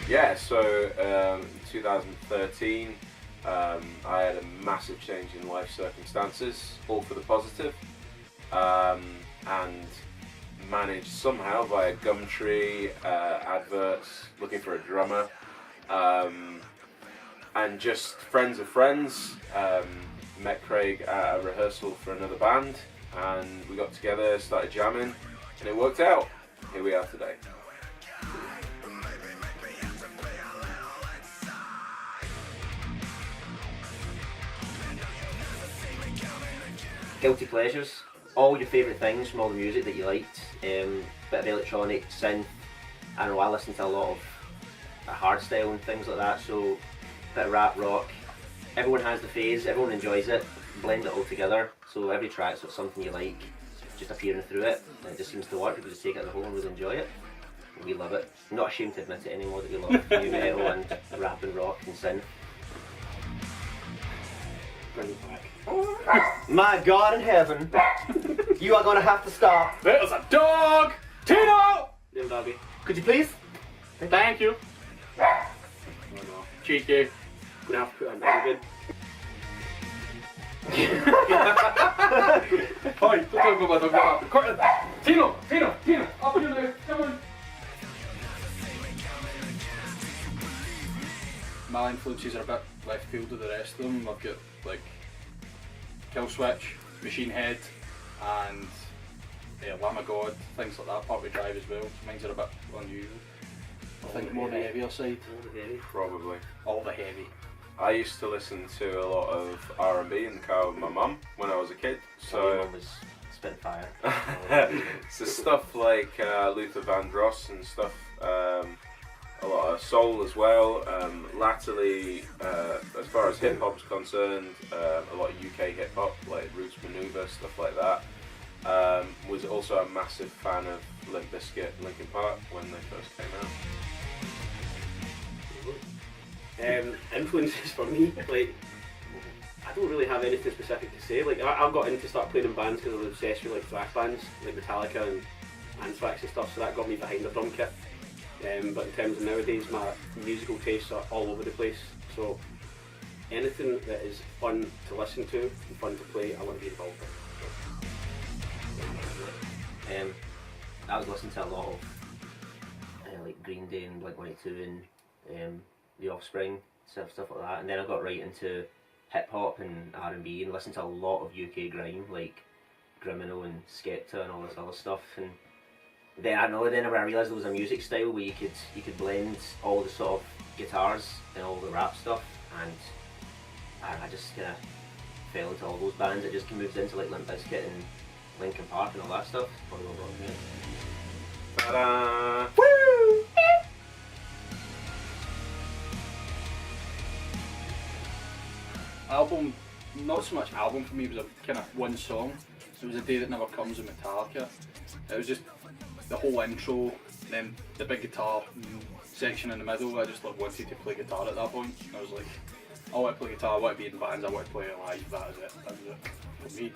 Yeah, so in 2013, I had a massive change in life circumstances, all for the positive, and managed somehow via Gumtree, adverts, looking for a drummer, and just friends of friends, met Craig at a rehearsal for another band, and we got together, started jamming, and it worked out. Here we are today. Guilty pleasures, all your favourite things from all the music that you liked, bit of electronic, synth. I know I listen to a lot of hardstyle and things like that, so bit of rap, rock. Everyone has the phase, everyone enjoys it, blend it all together, so every track's got something you like just appearing through it, and it just seems to work. People just take it as a whole and really enjoy it. We love it. I'm not ashamed to admit it anymore that we love new metal and rap and rock and synth. Bring it back. My God in heaven, you are going to have to stop. There's a dog! Tino! Little doggy. Could you please? Thank you. Oh no. Cheeky. Gonna have to put on dog again. Hi, don't talk about my dog. Tino! Up on you there, come on. My influences are a bit left field of the rest of them. I've got like Kill Switch, Machine Head, and Lamb of God, things like that, Partway Drive as well. Mine's are a bit unusual. I think more the heavier side. Probably. All the heavy. I used to listen to a lot of R&B in the car with my mum when I was a kid. Your mum was spitting fire. So stuff like Luther Vandross and stuff, a lot of soul as well. Latterly, as far as hip hop's concerned, a lot of UK hip hop like Roots Maneuver, stuff like that. Was also a massive fan of Limp Bizkit, Linkin Park when they first came out. Influences for me, like, I don't really have anything specific to say. Like, I've got into start playing in bands because I was obsessed with like thrash bands, like Metallica and Anthrax and stuff, so that got me behind the drum kit. But in terms of nowadays, my musical tastes are all over the place, so anything that is fun to listen to and fun to play, I want to be involved in. I was listening to a lot of like Green Day and Blink-182 and The Offspring, stuff like that, and then I got right into hip hop and R&B and listened to a lot of UK grime like Grimino and Skepta and all this other stuff. And then I realised there was a music style where you could blend all the sort of guitars and all the rap stuff, and I just kind of fell into all those bands. It just moved into like Limp Bizkit and Linkin Park and all that stuff. Probably what brought me in. Ta-da! Woo! Album, not so much album for me, it was a kind of one song. It was A Day That Never Comes in Metallica. It was just the whole intro, then the big guitar section in the middle. I just wanted to play guitar at that point. I was like, I want to play guitar, I want to be in bands, I want to play it live, that was it for me.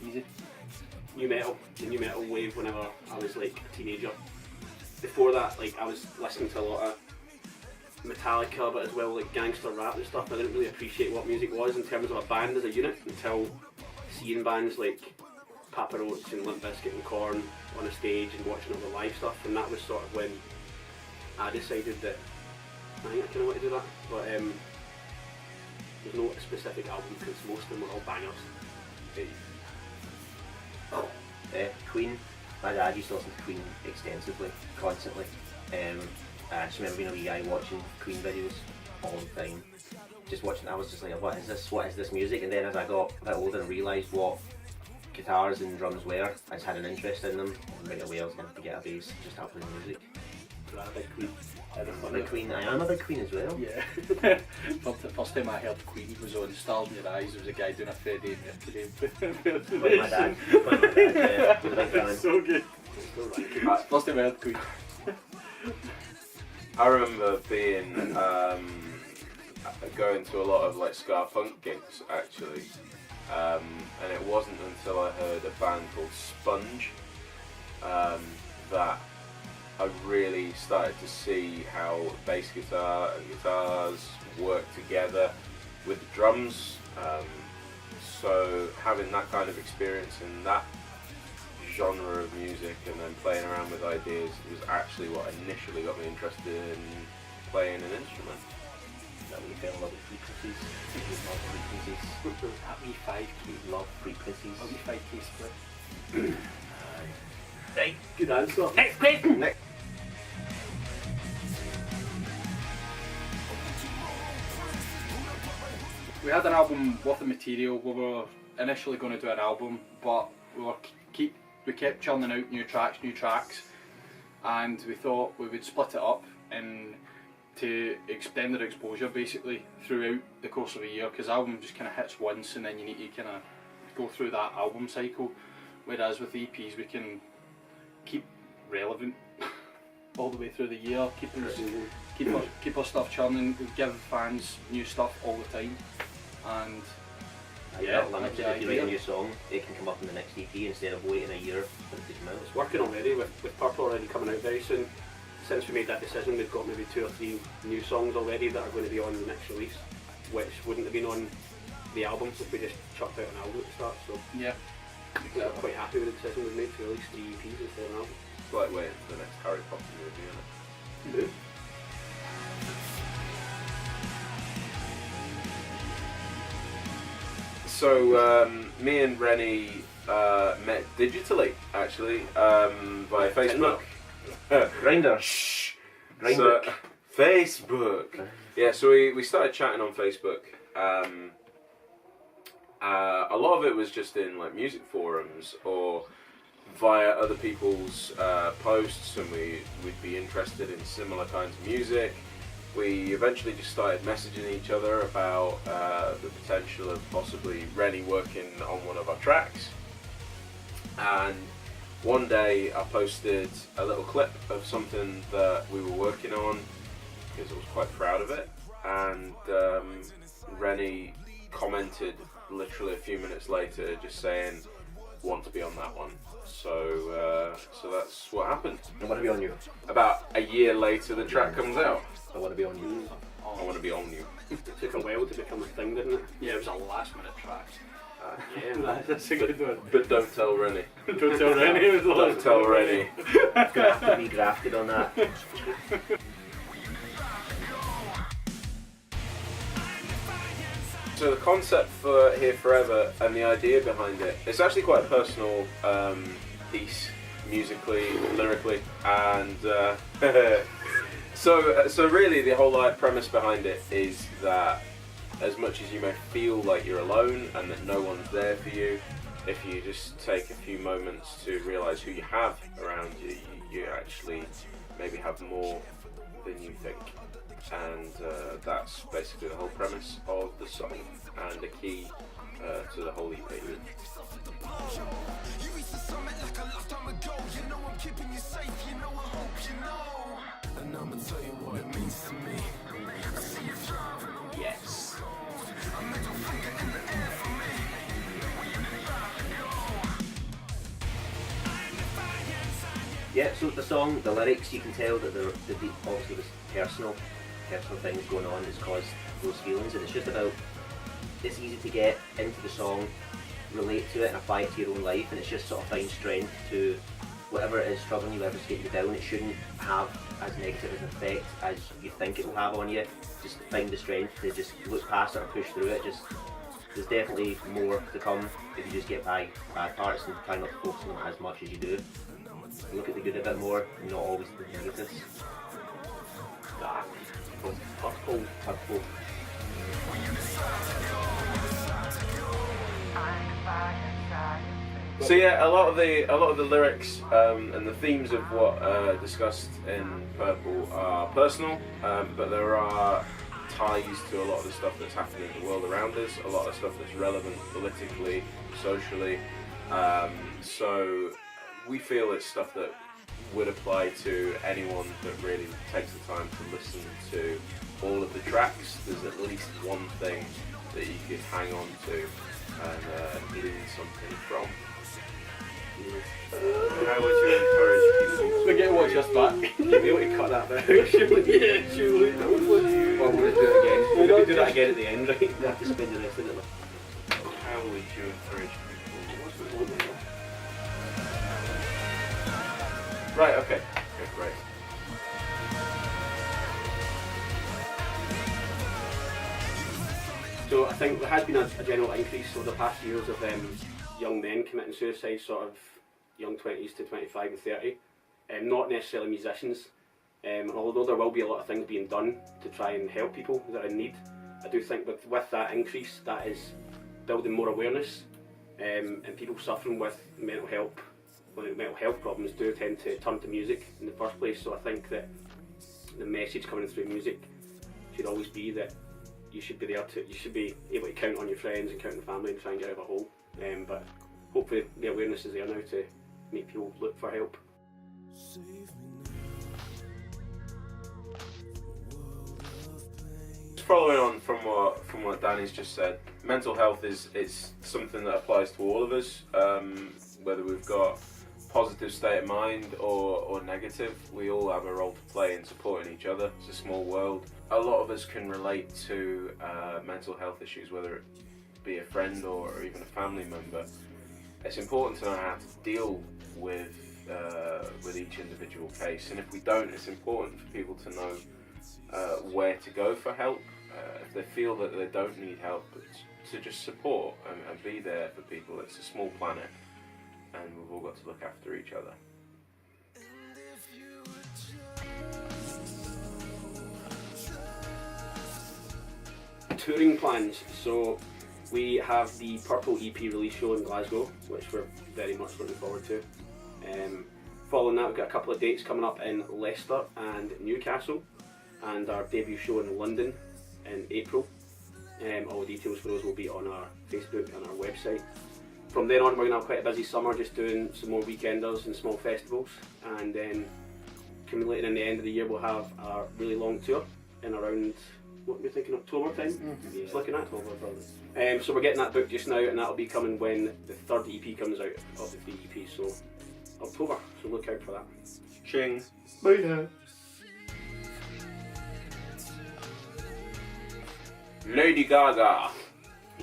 Easy. The new metal wave whenever I was like a teenager. Before that, like I was listening to a lot of Metallica, but as well like gangster rap and stuff. I didn't really appreciate what music was in terms of a band as a unit until seeing bands like Papa Roach and Limp Bizkit and Korn on a stage and watching all the live stuff, and that was sort of when I decided that I think I kind of want to do that. But there's no specific album because most of them were all bangers. Queen. My dad used to listen to Queen extensively, constantly. I just remember being a wee guy watching Queen videos all the time. Just watching, I was just like, what is this music? And then as I got a bit older and realised what guitars and drums were, I just had an interest in them, and right away I was going to get a bass, just start playing music. So I'm a big Queen. I'm a big Queen. I am a big Queen as well. Yeah. The first time I heard Queen was on Stars in Your Eyes. There was a guy doing a Freddie Mercury. Like my dad. Yeah, was a big fan. So good. First time I heard Queen. I remember being going to a lot of like ska punk gigs actually, and it wasn't until I heard a band called Sponge that I really started to see how bass guitar and guitars work together with the drums. So having that kind of experience in that genre of music and then playing around with ideas was actually what initially got me interested in playing an instrument. That when you fell in love with frequencies. You love frequencies. That wee 5k. You love frequencies. A wee 5k split. Right. Good answer. Next question! Next. We had an album worth of material. We were initially going to do an album, but we kept churning out new tracks, and we thought we would split it up and to extend their exposure basically throughout the course of a year, because the album just kind of hits once and then you need to kind of go through that album cycle, whereas with EPs we can keep relevant all the way through the year, keep our stuff churning, give fans new stuff all the time, and You're not limited. If you write a new song, it can come up in the next EP instead of waiting a year for it to come out. It's working already with Purple already coming out very soon. Since we made that decision, we've got maybe 2 or 3 new songs already that are going to be on the next release, which wouldn't have been on the album if we just chucked out an album at the start. So yeah, we're quite happy with the decision we've made to release 3 EPs instead of an album. It's like waiting for the next Harry Potter movie, isn't it? So me and Rennie met digitally, actually, via Facebook. Grindr. Shh. Grindr. So, Facebook. Yeah, so we started chatting on Facebook. A lot of it was just in like music forums or via other people's posts, and we'd be interested in similar kinds of music. We eventually just started messaging each other about the potential of possibly Rennie working on one of our tracks. And one day I posted a little clip of something that we were working on because I was quite proud of it. And Rennie commented literally a few minutes later just saying, want to be on that one. So that's what happened. I want to be on you. About a year later the track comes out. I want to be on you. I want to be on you. It took a while to become a thing, didn't it? yeah, it was a last minute track. Yeah, that's a good one. But don't tell Rennie. Don't tell Rennie. It was the Don't last tell one. Rennie. It's going to have to be grafted on that. So the concept for Here Forever and the idea behind it, it's actually quite a personal piece, musically, lyrically, and so really the whole premise behind it is that as much as you may feel like you're alone and that no one's there for you, if you just take a few moments to realise who you have around you, you actually maybe have more than you think. And that's basically the whole premise of the song and the key to the whole EP. Yes. Yeah, so the song, the lyrics, you can tell that the beat obviously was personal things going on that's caused those feelings, and it's just about, it's easy to get into the song, relate to it and apply it to your own life, and it's just sort of find strength to whatever it is troubling you, whatever's getting you down. It shouldn't have as negative an effect as you think it will have on you. Just find the strength to just look past it or push through it. Just there's definitely more to come if you just get by bad parts and try not to focus on them as much as you do. Look at the good a bit more, and not always the negatives. Purple. So yeah, a lot of the lyrics and the themes of what discussed in Purple are personal, but there are ties to a lot of the stuff that's happening in the world around us, a lot of stuff that's relevant politically, socially. So we feel it's stuff that would apply to anyone that really takes the time to listen to all of the tracks. There's at least one thing that you could hang on to and glean something from. And I want to encourage people We get to watch this back. You'll be able to cut that bit out, surely. Yeah, surely. Well, we'll just do it again. We're going to do that again at the end, right? We have to spend the rest of it. How would you encourage people? What's the one? Right, okay. Okay, great. So I think there has been a general increase over the past years of young men committing suicide, sort of young 20s to 25 and 30. Not necessarily musicians. Although there will be a lot of things being done to try and help people that are in need, I do think with that increase, that is building more awareness, and people suffering with mental health problems do tend to turn to music in the first place. So I think that the message coming through music should always be that you should be able to count on your friends and count on the family and try and get out of a hole. But hopefully the awareness is there now to make people look for help. Following on from what Danny's just said, mental health is something that applies to all of us, whether we've got positive state of mind or negative. We all have a role to play in supporting each other. It's a small world. A lot of us can relate to mental health issues, whether it be a friend or even a family member. It's important to know how to deal with each individual case, and if we don't, it's important for people to know where to go for help. If they feel that they don't need help, to just support and be there for people. It's a small planet, and we've all got to look after each other. Touring plans. So we have the Purple EP release show in Glasgow, which we're very much looking forward to. Following that, we've got a couple of dates coming up in Leicester and Newcastle, and our debut show in London in April. All the details for those will be on our Facebook and our website. From then on, we're going to have quite a busy summer, just doing some more weekenders and small festivals, and then accumulating in the end of the year, we'll have our really long tour in around, what we're thinking, October time? Yeah. It's looking at October probably. So we're getting that booked just now, and that'll be coming when the third EP comes out of the 3 EPs, so October, so look out for that. Ching. Bye. Lady Gaga.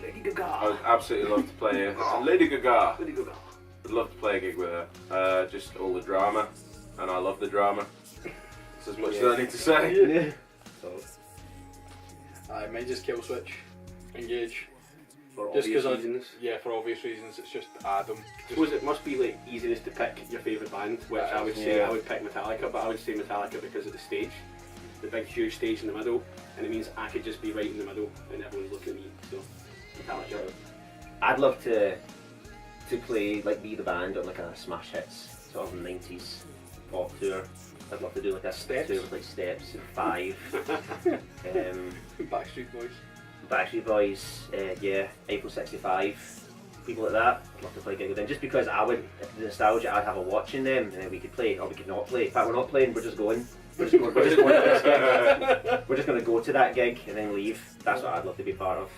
Lady Gaga. I would absolutely love to play Lady Gaga. Lady Gaga. I'd love to play a gig with her. Just all the drama, and I love the drama. It's as much as I need to say. Yeah. I might just kill switch, engage. For Just obvious 'cause reasons. Yeah, for obvious reasons. It's just Adam. I suppose it must be like easiest to pick your favourite band, which I would say Yeah. I would pick Metallica, but I would say Metallica because of the stage. The big huge stage in the middle, and it means I could just be right in the middle and everyone's looking at me, so Metallica. I'd love to play, like, be the band on like a smash hits sort of 90s pop tour. I'd love to do like a Steps? tour with like Steps and Five, Backstreet Boys. Backstreet Boys, yeah, April 65, people like that. I'd love to play a gig with them, just because the nostalgia, I'd have a watching them, and then we could play, or we could not play. In fact, we're not playing, we're just going. We're just going to this gig. We're just going to go to that gig and then leave. That's what I'd love to be part of.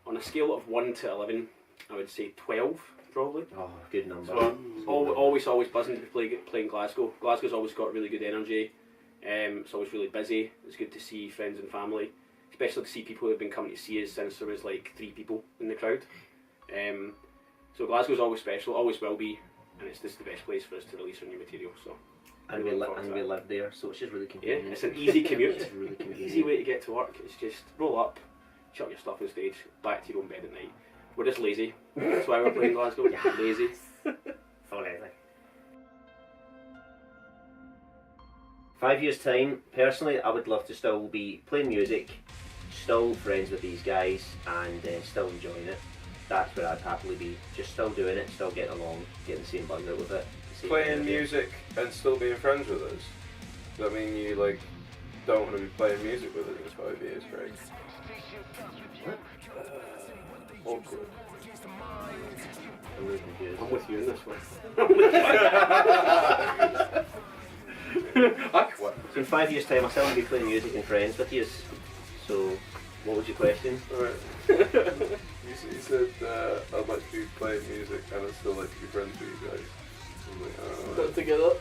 On a scale of 1 to 11, I would say 12 probably. Oh, good number. So always buzzing to be playing Glasgow. Glasgow's always got really good energy. It's always really busy. It's good to see friends and family, especially to see people who have been coming to see us since there was like 3 people in the crowd. So Glasgow's always special, always will be, and it's just the best place for us to release our new material. So. And we live there, so it's just really Yeah, convenient. it's an easy commute. It's really convenient. Easy way to get to work. It's just roll up, chuck your stuff on stage, back to your own bed at night. We're just lazy. That's why we're playing Glasgow. Yeah, lazy. So lazy. 5 years' time, personally, I would love to still be playing music, still friends with these guys, and still enjoying it. That's where I'd happily be. Just still doing it, still getting along, getting the same buzz out with it. Playing music and still being friends with us. Does that mean you like don't want to be playing music with us in 5 years, Craig? Awkward. I'm really confused. I'm with you in this one. I quit. So in 5 years' time, I still want to be playing music and friends with you. So, what was your question? Alright. He said, I'd like to be playing music and I'd still like to be friends with you guys. I'm like, Got together.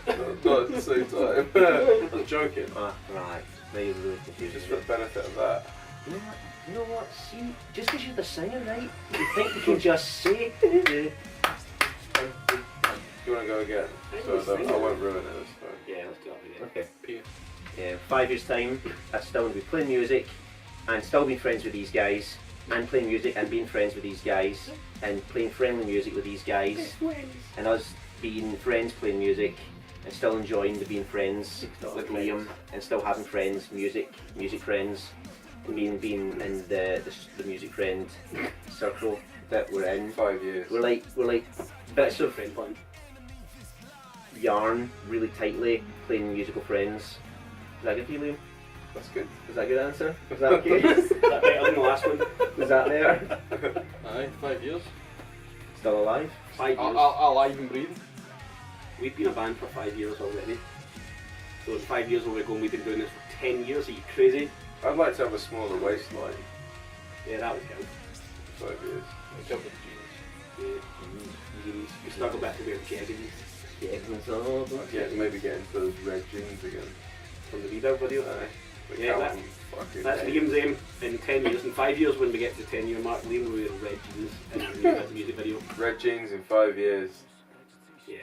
not at the same time. I was joking. Ah, right. Now you're really confused. Just for the benefit of that. You know what? You know what? See, just because you're the singer, right? You think you can just say. Do you want to go again? So I won't ruin it this time. Yeah, let's do that again. Okay. Pew. Yeah, 5 years' time, I'd still want to be playing music and still being friends with these guys, and playing music and being friends with these guys, and playing friendly music with these guys, and us being friends playing music and still enjoying the being friends with Liam, and still having friends, music friends, and being in the music friend circle that we're in. 5 years. We're like bits of Friend plan. yarn really tightly, playing musical friends. Is that good for you, Liam? That's good. Is that a good answer? Is that okay? Is that better than the last one? Is that there? Aye, 5 years. Still alive? 5 years. Alive and breathing. We've been a band for 5 years already. So in 5 years we're going, we've been doing this for 10 years. Are you crazy? I'd like to have a smaller waistline. Yeah, that would count. 5 years. I jump with jeans. Yeah. You struggle back to wear jeggings Yeah, everyone's all Maybe get into those red jeans again. from the Reader video. But Yeah, Calvin fucking That's hates Liam's aim in 10 years. In 5 years, when we get to the 10-year mark, Liam will wear red jeans in a music video. red jeans in 5 years. Yeah.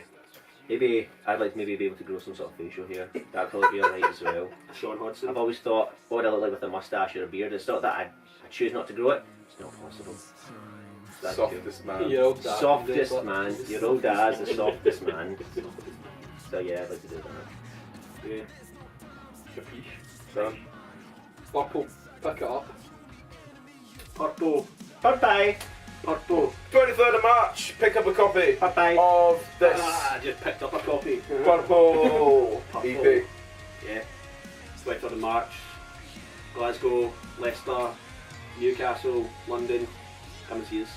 Maybe I'd like to maybe be able to grow some sort of facial hair. That'd probably be alright as well. Sean Hodgson. I've always thought, what would I look like with a moustache or a beard? It's not that I choose not to grow it. It's not possible. That's Softest man. Your old dad. Softest man. Your old dad's the softest man. So yeah, I'd like to do that. Yeah. Capiche. Done. Purple. Pick it up. Purple. Bye-bye. Purple. 23rd of March, pick up a copy Bye-bye. of this I just picked up a copy. Purple Purple. EP. Yeah. 23rd of March. Glasgow, Leicester, Newcastle, London. Come and see us.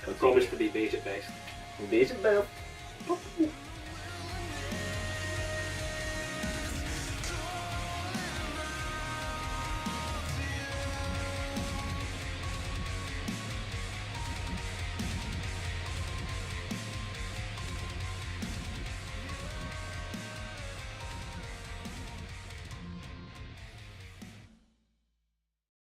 I promise to be beige at best. Basic Bell. Purple.